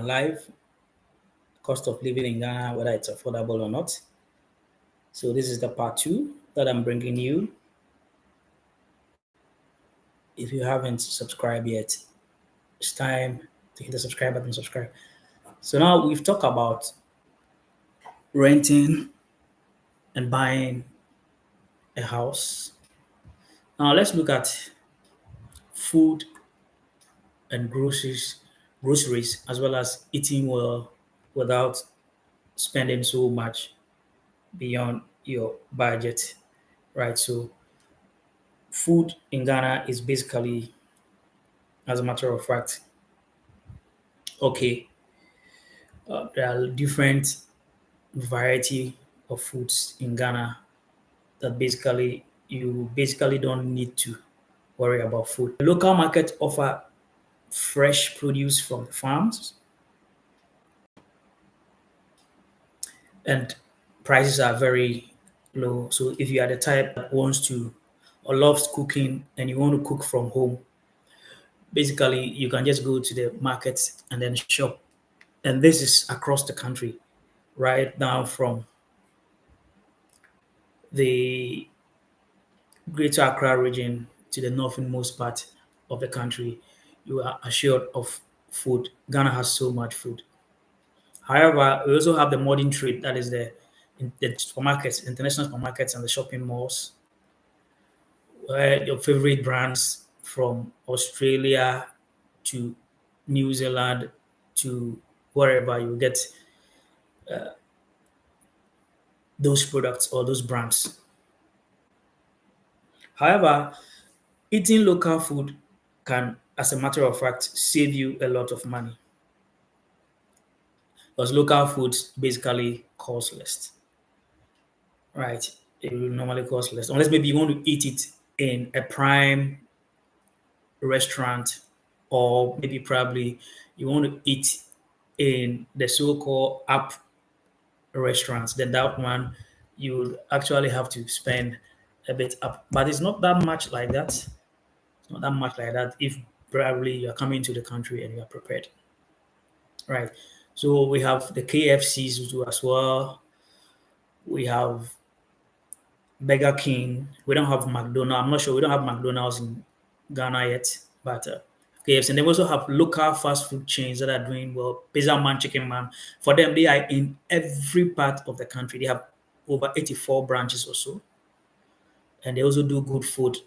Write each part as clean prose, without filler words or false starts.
life, cost of living in Ghana, whether it's affordable or not. So this is the part two that I'm bringing you. If you haven't subscribed yet, it's time to hit the subscribe button, subscribe. So now we've talked about renting and buying a house. Now let's look at food and groceries, as well as eating well without spending so much beyond your budget, right? So food in Ghana is basically, as a matter of fact, okay. There are different variety of foods in Ghana that basically you basically don't need to worry about food. The local market offer fresh produce from the farms, and prices are very low. So if you are the type that wants to or loves cooking and you want to cook from home, basically you can just go to the market and then shop. And this is across the country, right now from the Greater Accra region to the northernmost part of the country. You are assured of food. Ghana has so much food. However, we also have the modern trade, that is the supermarkets, international supermarkets, and the shopping malls, where your favorite brands from Australia to New Zealand to wherever you get those products or those brands. However, eating local food can, as a matter of fact, save you a lot of money because local foods basically cost less, right? It will normally cost less, unless maybe you want to eat it in a prime restaurant, or maybe probably you want to eat in the so-called app restaurants. Then that one you actually have to spend a bit up, but it's not that much like that. It's not that much like that if probably you're coming to the country and you are prepared, right? So we have the KFCs too as well. We have Burger King. We don't have McDonald's. I'm not sure. We don't have McDonald's in Ghana yet, but KFC. And they also have local fast food chains that are doing well. Pizza Man, Chicken Man. For them, they are in every part of the country. They have over 84 branches or so. And they also do good food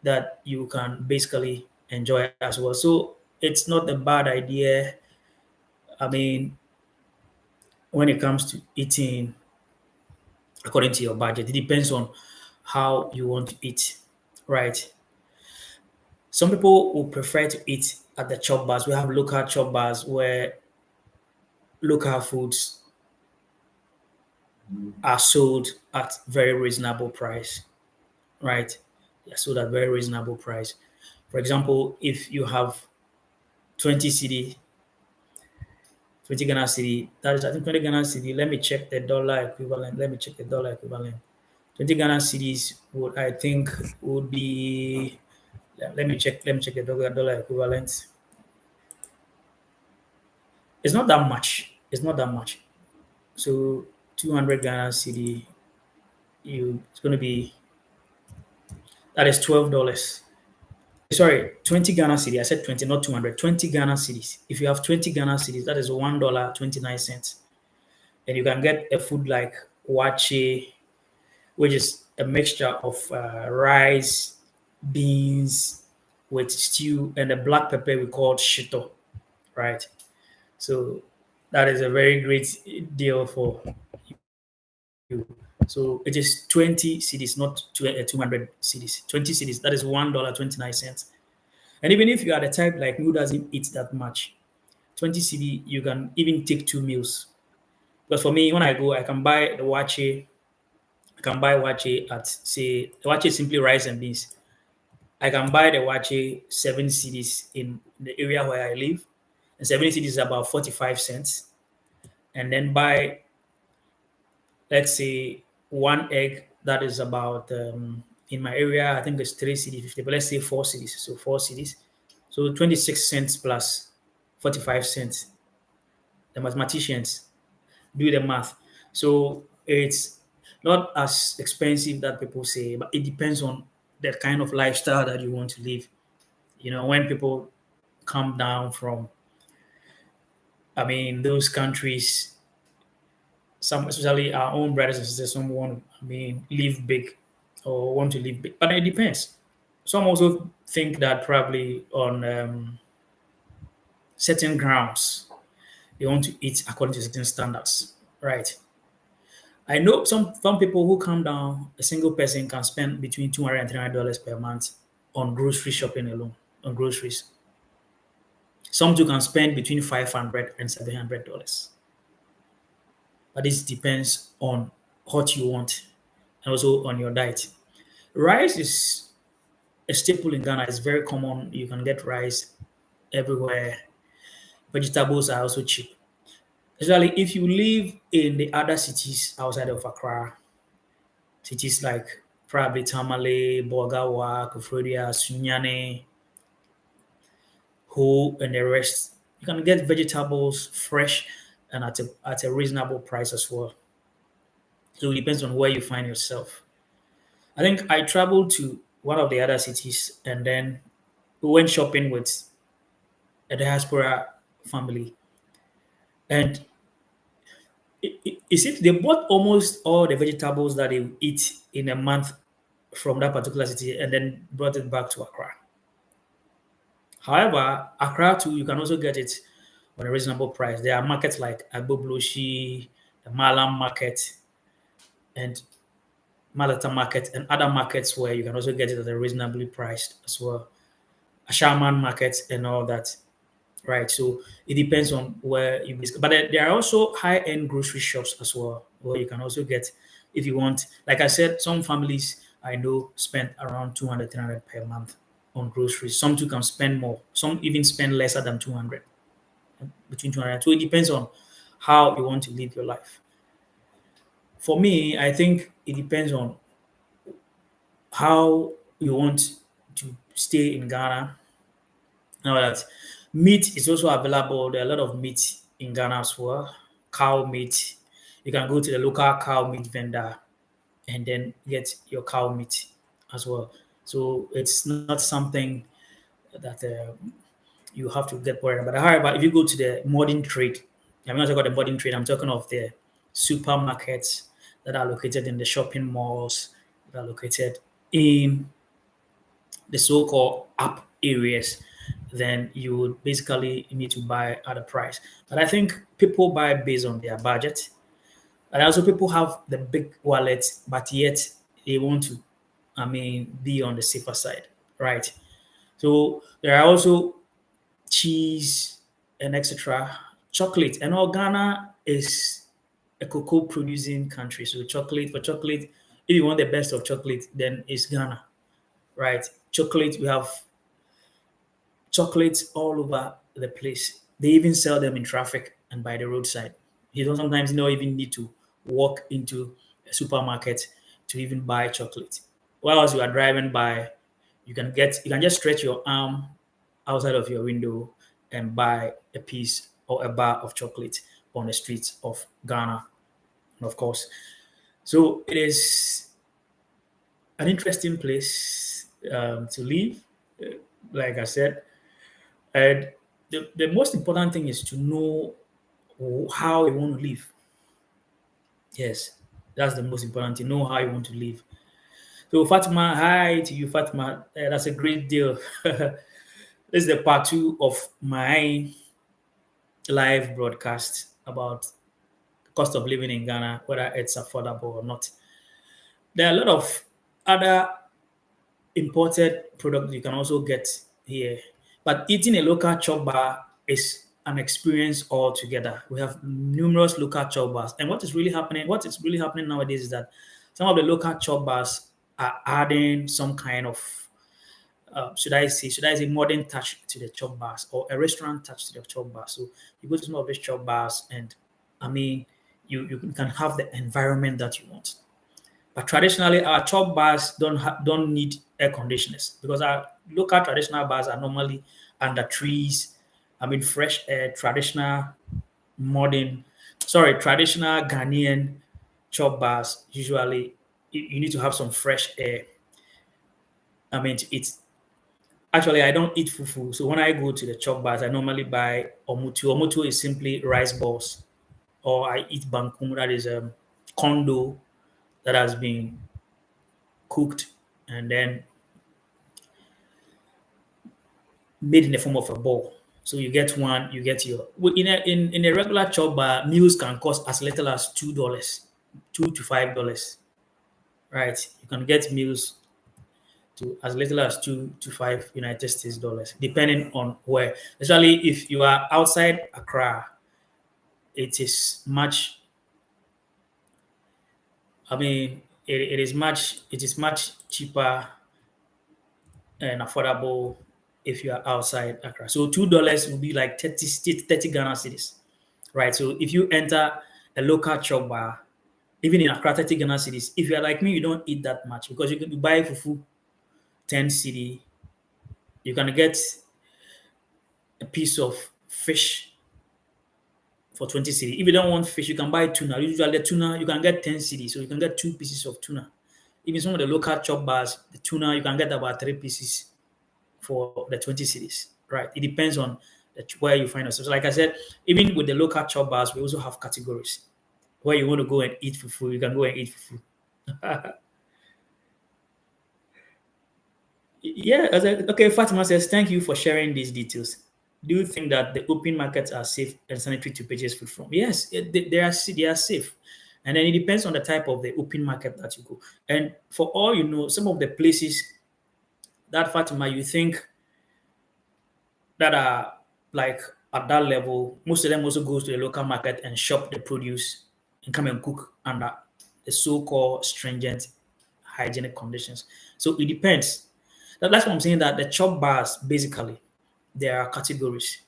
that you can basically enjoy as well. So it's not a bad idea. I mean, when it comes to eating according to your budget, it depends on how you want to eat, right? Some people will prefer to eat at the chop bars. We have local chop bars where local foods are sold at very reasonable price, right? They're sold at very reasonable price. For example, if you have 20 CD, 20 Ghana cedi, that is, I think 20 Ghana cedi. Let me check the dollar equivalent. Let me check the dollar equivalent. 20 Ghana cedis would, I think, would be, let me check the dollar equivalent. It's not that much. It's not that much. So 200 Ghana cedi, it's going to be, that is $12. Sorry, 20 Ghana cedi. I said 20, not 200. 20 Ghana cedis. If you have 20 Ghana cedis, that is $1.29. And you can get a food like wache, which is a mixture of rice, beans with stew, and the black pepper we call shito, right? So that is a very great deal for you. So it is 20 cedis, not 200 cedis. 20 cedis, that is $1.29. And even if you are the type like me who doesn't eat that much, 20 cedi, you can even take two meals. Because for me, when I go, I can buy the wache. I can buy wache at, say, the wache is simply rice and beans. I can buy the wache 7 cedis in the area where I live. And 7 cedis is about 45 cents. And then buy, let's say, one egg that is about, in my area, I think it's 3 cedis 50, but let's say 4 cedis. So 4 cedis. So 26 cents plus 45 cents. the mathematicians do the math. So it's not as expensive that people say, but it depends on the kind of lifestyle that you want to live. When people come down from, those countries, some, especially our own brothers and sisters, some want, live big or want to live big, but it depends. Some also think that probably on certain grounds, they want to eat according to certain standards, right? I know some people who come down, a single person can spend between $200 and $300 per month on grocery shopping alone, on groceries. Some too can spend between $500 and $700. But this depends on what you want and also on your diet. Rice is a staple in Ghana. It's very common. You can get rice everywhere. Vegetables are also cheap. Especially if you live in the other cities outside of Accra, cities like probably Tamale, Bogawa, Kufrodia, Sunyane, Ho, and the rest. You can get vegetables fresh and at a reasonable price as well. So it depends on where you find yourself. I think I traveled to one of the other cities and then we went shopping with a diaspora family. And they bought almost all the vegetables that they eat in a month from that particular city and then brought it back to Accra. However, Accra too, you can also get it on a reasonable price. There are markets like Agbobloshi, the Malam market, and Malata market, and other markets where you can also get it at a reasonably priced as well. Ashaman market and all that. Right. So it depends on where you visit. But there are also high-end grocery shops as well, where you can also get, if you want, like I said, some families I know spend around 200, 300 per month on groceries. Some too can spend more. Some even spend lesser than 200, between 200. So it depends on how you want to live your life. For me, I think it depends on how you want to stay in Ghana. Now that meat is also available. There are a lot of meat in Ghana as well. Cow meat. You can go to the local cow meat vendor and then get your cow meat as well. So it's not something that you have to get worried about. However, if you go to the modern trade, I'm not talking about the modern trade, I'm talking of the supermarkets that are located in the shopping malls, that are located in the so-called app areas, then you would basically need to buy at a price. But I think people buy based on their budget. And also people have the big wallets, but yet they want to, be on the safer side, right? So there are also cheese and etc. Chocolate. And all Ghana is a cocoa producing country. So chocolate, if you want the best of chocolate, then it's Ghana, right? Chocolate, we have chocolates all over the place. They even sell them in traffic and by the roadside. You don't sometimes not even need to walk into a supermarket to even buy chocolate. Whilst you are driving by, you can just stretch your arm outside of your window and buy a piece or a bar of chocolate on the streets of Ghana. And of course, so it is an interesting place to live. Like I said, and the most important thing is to know how you want to live. Yes, that's the most important thing. Know how you want to live. So, Fatima, hi to you, Fatima. That's a great deal. This is the part two of my live broadcast about the cost of living in Ghana, whether it's affordable or not. There are a lot of other imported products you can also get here. But eating a local chop bar is an experience altogether. We have numerous local chop bars. And what is really happening nowadays is that some of the local chop bars are adding some kind of should I say modern touch to the chop bars or a restaurant touch to the chop bar. So you go to some of these chop bars and I mean you can have the environment that you want. But traditionally, our chop bars don't need air conditioners because our local traditional bars are normally under trees. Fresh air, traditional modern, sorry, traditional Ghanaian chop bars, usually you need to have some fresh air. I mean, to eat. Actually, I don't eat fufu. So when I go to the chop bars, I normally buy omutu. Omutu is simply rice balls. Or I eat bankum, that is condo that has been cooked and then made in the form of a ball. So you get one, you get your in a regular chop bar, meals can cost as little as $2, $2 to $5. Right? You can get meals to as little as 2 to 5 United States dollars, depending on where. Especially if you are outside Accra, it is much. I mean, it is much cheaper and affordable if you are outside Accra. So $2 will be like 30 Ghana cedis, right? So if you enter a local chop bar, even in Accra, 30 Ghana cedis, if you are like me, you don't eat that much because you buy fufu 10 cedi, you can get a piece of fish for 20 cedi. If you don't want fish, you can buy tuna. Usually the tuna, you can get 10 cedi, so you can get 2 pieces of tuna. Even some of the local chop bars, the tuna, you can get about 3 pieces for the 20 cities, right? It depends on where you find yourself. So like I said, even with the local chop bars, we also have categories. Where you want to go and eat fufu, you can go and eat fufu. Yeah, okay, Fatima says, thank you for sharing these details. Do you think that the open markets are safe and sanitary to purchase food from? Yes, they are safe. And then it depends on the type of the open market that you go. And for all you know, some of the places that Fatima you think that are like at that level, most of them also goes to the local market and shop the produce and come and cook under the so-called stringent hygienic conditions. So it depends. That's what I'm saying, that the chop bars basically there are categories.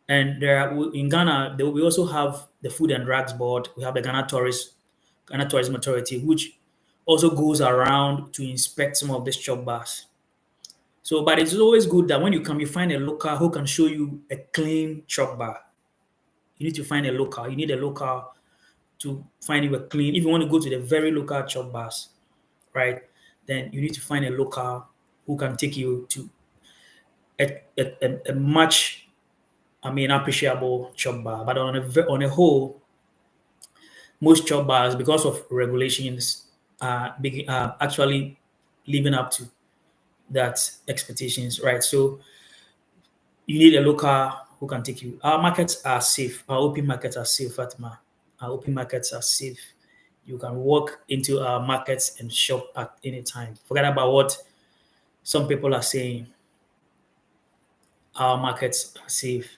And there are in Ghana, we also have the Food and Drugs Board. We have the Ghana Tourism Authority, which also goes around to inspect some of these chop bars. So, but it's always good that when you come, you find a local who can show you a clean chop bar. You need to find a local. You need a local to find you a clean. If you want to go to the very local chop bars, right, then you need to find a local who can take you to a much, I mean, appreciable chop bar. But on a whole, most chop bars, because of regulations, are actually living up to that expectations, right? So you need a local who can take you. Our markets are safe. Our open markets are safe, Fatima. Our open markets are safe. You can walk into our markets and shop at any time. Forget about what some people are saying. Our markets are safe.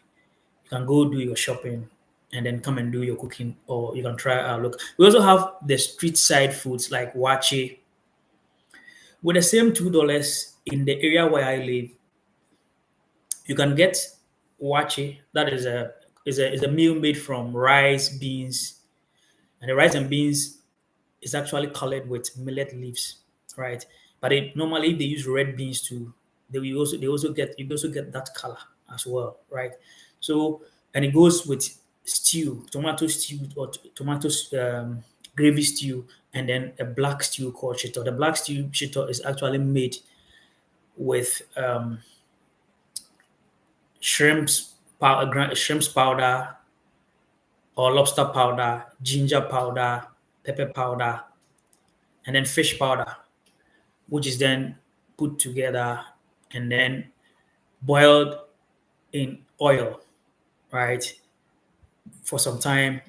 You can go do your shopping and then come and do your cooking, or you can try our look. We also have the street side foods like wache. With the same $2 in the area where I live, you can get wache. That is a meal made from rice, beans, and the rice and beans is actually colored with millet leaves, right? But normally if they use red beans too, they also get you also get that color as well, right? So and it goes with stew, tomato stew or tomato gravy stew, and then a black stew called shito. The black stew shito is actually made with shrimps powder or lobster powder, ginger powder, pepper powder, and then fish powder, which is then put together and then boiled in oil, right? For some time,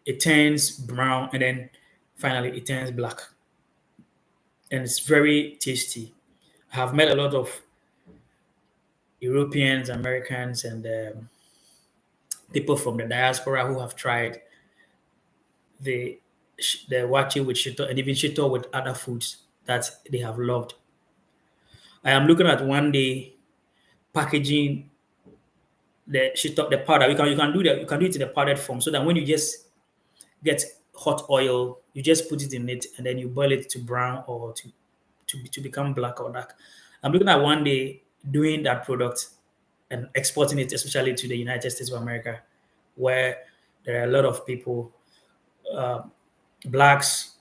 it turns brown and then finally it turns black. And it's very tasty. I have met a lot of Europeans, Americans, and people from the diaspora who have tried the the wachi with shito and even shito with other foods that they have loved. I am looking at one day packaging the shito, the powder. You can do it in a powdered form so that when you just get hot oil, you just put it in it and then you boil it to brown or to become black or dark. I'm looking at one day doing that product and exporting it, especially to the United States of America, where there are a lot of people, uh, blacks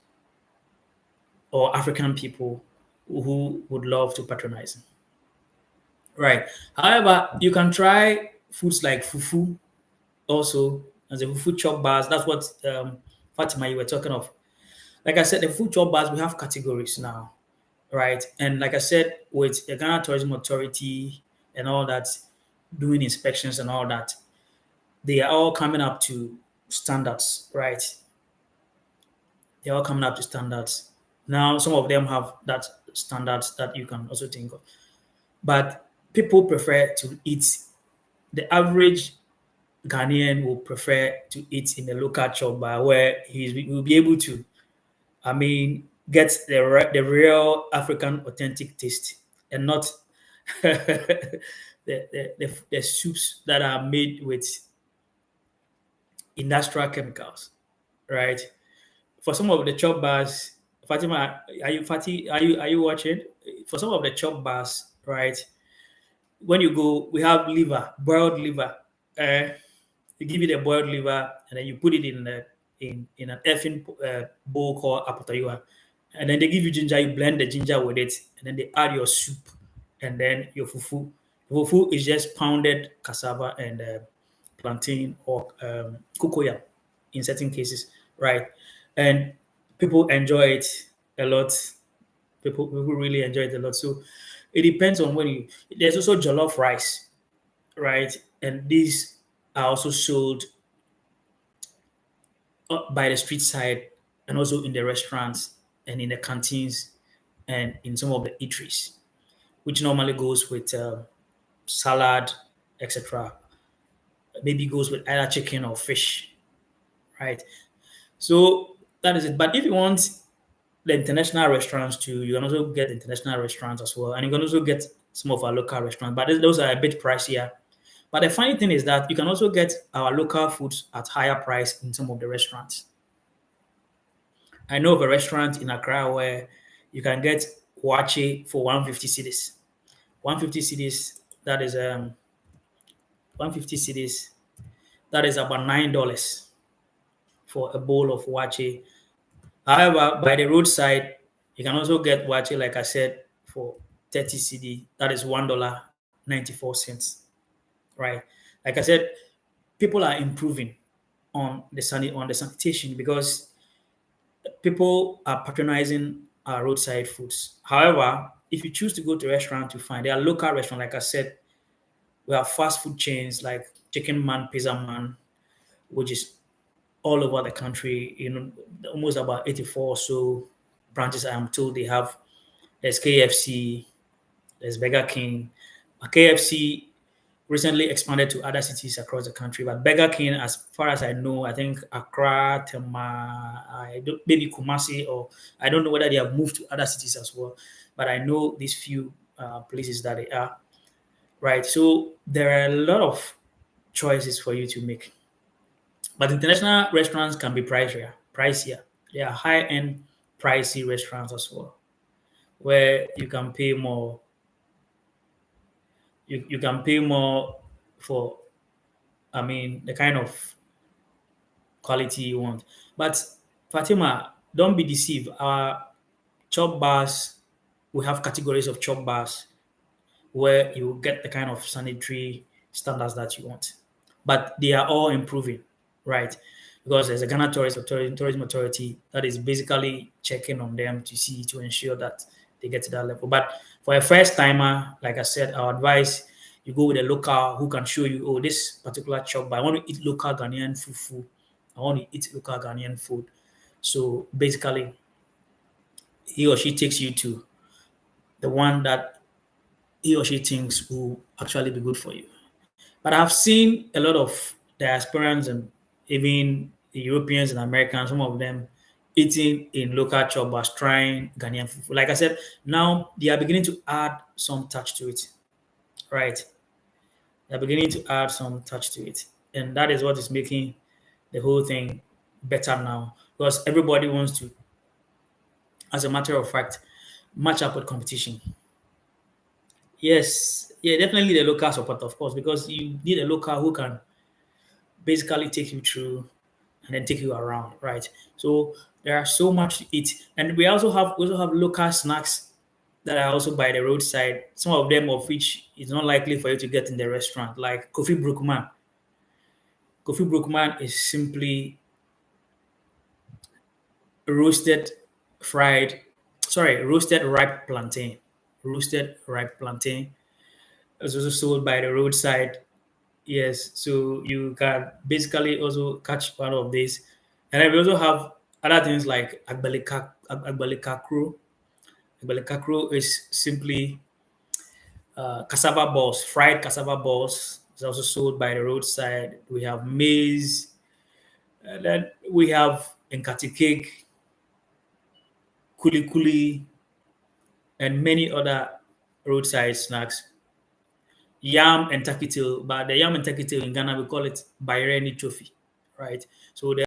or African people, who would love to patronize. Right. However, you can try foods like fufu also, as the fufu chop bars. That's what, Fatima, you were talking of. Like I said, the food chop bars, we have categories now, right? And like I said, with the Ghana Tourism Authority and all that, doing inspections and all that, they are all coming up to standards, right? They're all coming up to standards. Now, some of them have that standards that you can also think of. But people prefer to eat, the average Ghanaian will prefer to eat in a local chop bar where he will be able to, I mean, get the real African authentic taste, and not the soups that are made with industrial chemicals, right? For some of the chop bars, Fatima, are you watching? For some of the chop bars, right? When you go, we have liver, boiled liver. Uh, they give you the boiled liver, and then you put it in an effing bowl called apotayua, and then they give you ginger. You blend the ginger with it, and then they add your soup, and then your fufu. Fufu is just pounded cassava and plantain or cocoyam in certain cases, right? And people enjoy it a lot. People really enjoy it a lot. So it depends on when you. There's also jollof rice, right? And these are also sold by the street side, and also in the restaurants and in the canteens and in some of the eateries, which normally goes with salad, etc. Maybe goes with either chicken or fish, right? So that is it. But if you want the international restaurants too, you can also get international restaurants as well, and you can also get some of our local restaurants. But those are a bit pricier. But the funny thing is that you can also get our local foods at higher price in some of the restaurants. I know of a restaurant in Accra where you can get wache for 150 cedis. 150 cedis, that is 150 cedis, that is about $9 for a bowl of wache. However, by the roadside, you can also get wache, like I said, for 30 cedi, that is $1.94. Right? Like I said, people are improving on the sanitation, because people are patronizing our roadside foods. However, if you choose to go to a restaurant to find, there are local restaurants, like I said, we have fast food chains like Chicken Man, Pizza Man, which is all over the country. Almost about 84 or so branches. I am told they have. There's KFC, there's Burger King. KFC recently expanded to other cities across the country, but Burger King, as far as I know, I think Accra, Tema, maybe Kumasi, or I don't know whether they have moved to other cities as well. But I know these few places that they are, right. So there are a lot of choices for you to make. But international restaurants can be pricier. There are high-end, pricey restaurants as well, where you can pay more. You can pay more for, I mean, the kind of quality you want. But Fatima, don't be deceived. Our chop bars, we have categories of chop bars where you get the kind of sanitary standards that you want. But they are all improving, right? Because there's a Ghana Tourism Authority that is basically checking on them to ensure that they get to that level. But for a first timer, like I said, our advice, you go with a local who can show you, oh, this particular chop bar, I want to eat local Ghanaian fufu. I want to eat local Ghanaian food. So basically, he or she takes you to the one that he or she thinks will actually be good for you. But I've seen a lot of diasporans and even the Europeans and Americans, some of them eating in local chop bars, trying Ghanaian food. Like I said, now they are beginning to add some touch to it, right? They're beginning to add some touch to it. And that is what is making the whole thing better now, because everybody wants to, as a matter of fact, match up with competition. Yes, yeah, definitely the local support, of course, because you need a local who can basically take you through. and then take you around, right? So there are so much to eat, and we also have local snacks that are also by the roadside. Some of them of which is not likely for you to get in the restaurant, like coffee brookman. Coffee brookman is simply roasted, fried, sorry, roasted ripe plantain. Roasted ripe plantain is also sold by the roadside. Yes, so you can basically also catch one of these. And then we also have other things like agbalikakro. Agbalikakro is simply cassava balls, fried cassava balls. It's also sold by the roadside. We have maize, and then we have enkati cake, kuli kuli, and many other roadside snacks. Yam and takitil, but the yam and takitil in Ghana we call it bayreni chofi, right? So